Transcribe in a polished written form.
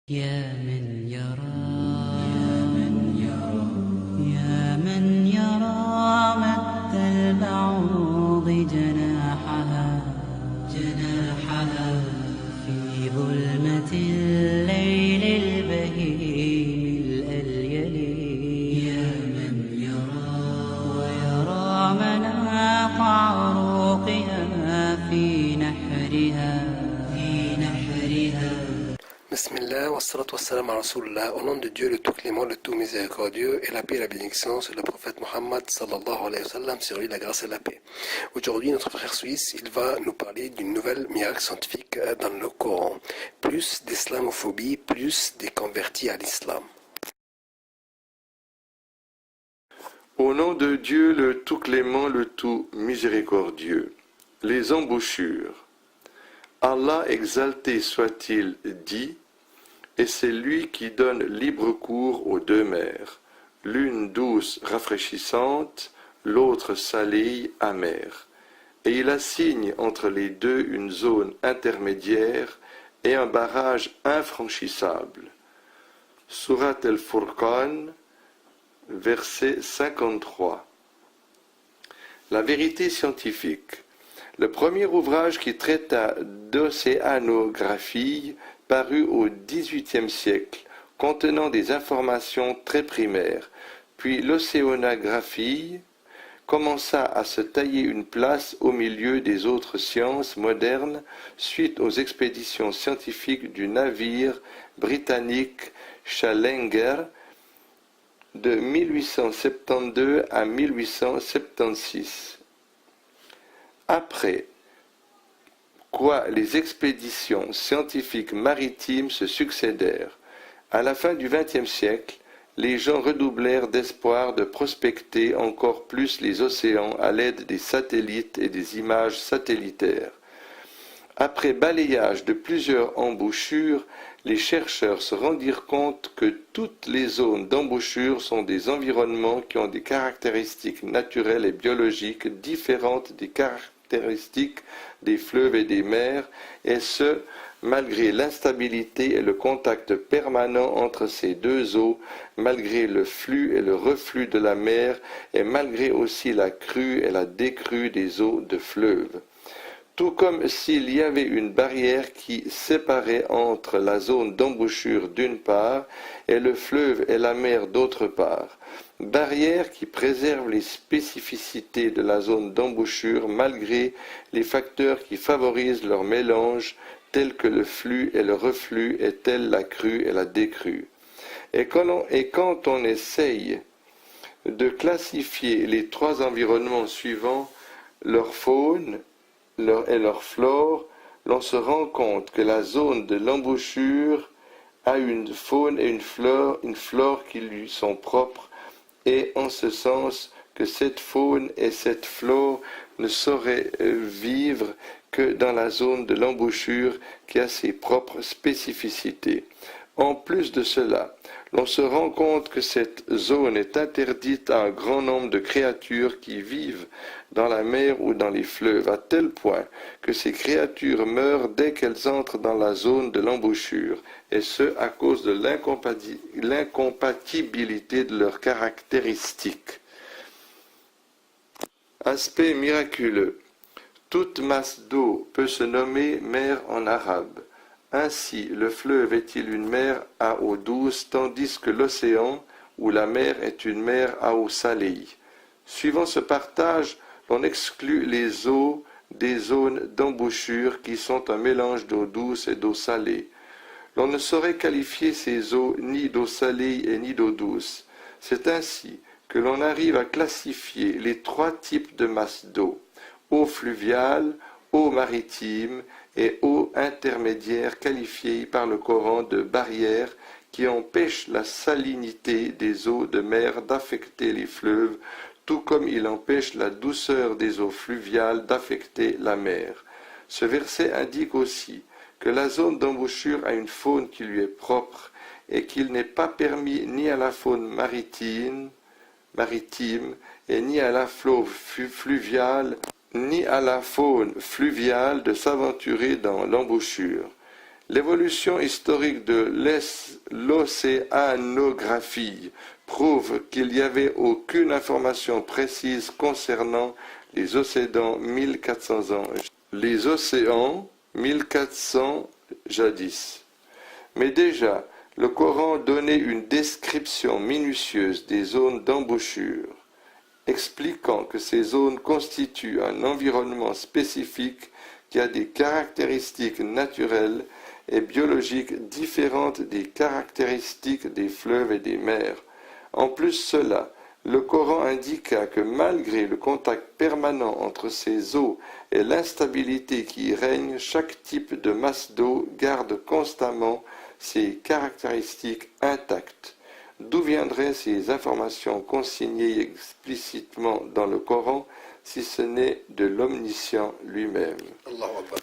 يا من يرى يا من يرى مد البعوض جناحها في ظلمة الليل البهيم الأليل يا من يرى ويرى مناط عروقها في نحرها Bismillah, wassalatu wassalam à Rasulullah, au nom de Dieu, le tout clément, le tout miséricordieux, et la paix et la bénédiction sur le prophète Muhammad sallallahu alayhi wa sallam, sur lui la grâce et la paix. Aujourd'hui, notre frère suisse, il va nous parler d'une nouvelle miracle scientifique dans le Coran. Plus d'islamophobie, plus des convertis à l'islam. Au nom de Dieu, le tout clément, le tout miséricordieux. Les embouchures. Allah exalté soit-il dit, et c'est lui qui donne libre cours aux deux mers, l'une douce rafraîchissante, l'autre salée amère. Et il assigne entre les deux une zone intermédiaire et un barrage infranchissable. Surat al-Furqan, verset 53. La vérité scientifique. Le premier ouvrage qui traita d'océanographie parut au XVIIIe siècle, contenant des informations très primaires, puis l'océanographie commença à se tailler une place au milieu des autres sciences modernes suite aux expéditions scientifiques du navire britannique Challenger de 1872 à 1876. Après quoi les expéditions scientifiques maritimes se succédèrent. À la fin du XXe siècle, les gens redoublèrent d'espoir de prospecter encore plus les océans à l'aide des satellites et des images satellitaires. Après balayage de plusieurs embouchures, les chercheurs se rendirent compte que toutes les zones d'embouchure sont des environnements qui ont des caractéristiques naturelles et biologiques différentes des caractéristiques des fleuves et des mers, et ce, malgré l'instabilité et le contact permanent entre ces deux eaux, malgré le flux et le reflux de la mer, et malgré aussi la crue et la décrue des eaux de fleuves. Tout comme s'il y avait une barrière qui séparait entre la zone d'embouchure d'une part et le fleuve et la mer d'autre part. Barrière qui préserve les spécificités de la zone d'embouchure malgré les facteurs qui favorisent leur mélange, tels que le flux et le reflux et tels la crue et la décrue. Et quand on essaye de classifier les trois environnements suivants, leur faune, et leur flore, l'on se rend compte que la zone de l'embouchure a une faune et une flore qui lui sont propres, et en ce sens que cette faune et cette flore ne sauraient vivre que dans la zone de l'embouchure qui a ses propres spécificités. En plus de cela, l'on se rend compte que cette zone est interdite à un grand nombre de créatures qui vivent dans la mer ou dans les fleuves, à tel point que ces créatures meurent dès qu'elles entrent dans la zone de l'embouchure, et ce à cause de l'incompatibilité de leurs caractéristiques. Aspect miraculeux. Toute masse d'eau peut se nommer mer en arabe. Ainsi, le fleuve est-il une mer à eau douce, tandis que l'océan ou la mer est une mer à eau salée. Suivant ce partage, l'on exclut les eaux des zones d'embouchure qui sont un mélange d'eau douce et d'eau salée. L'on ne saurait qualifier ces eaux ni d'eau salée et ni d'eau douce. C'est ainsi que l'on arrive à classifier les trois types de masses d'eau: eau fluviale, eau maritime et eau intermédiaire, qualifiée par le Coran de barrière qui empêche la salinité des eaux de mer d'affecter les fleuves, tout comme il empêche la douceur des eaux fluviales d'affecter la mer. Ce verset indique aussi que la zone d'embouchure a une faune qui lui est propre et qu'il n'est pas permis ni à la faune maritime et ni à la flore fluviale ni à la faune fluviale de s'aventurer dans l'embouchure. L'évolution historique de l'océanographie prouve qu'il n'y avait aucune information précise concernant les océans 1400 ans. Les océans 1400 jadis. Mais déjà, le Coran donnait une description minutieuse des zones d'embouchure, expliquant que ces zones constituent un environnement spécifique qui a des caractéristiques naturelles et biologiques différentes des caractéristiques des fleuves et des mers. En plus cela, le Coran indiqua que malgré le contact permanent entre ces eaux et l'instabilité qui y règne, chaque type de masse d'eau garde constamment ses caractéristiques intactes. D'où viendraient ces informations consignées explicitement dans le Coran si ce n'est de l'Omniscient lui-même? Allahu Akbar.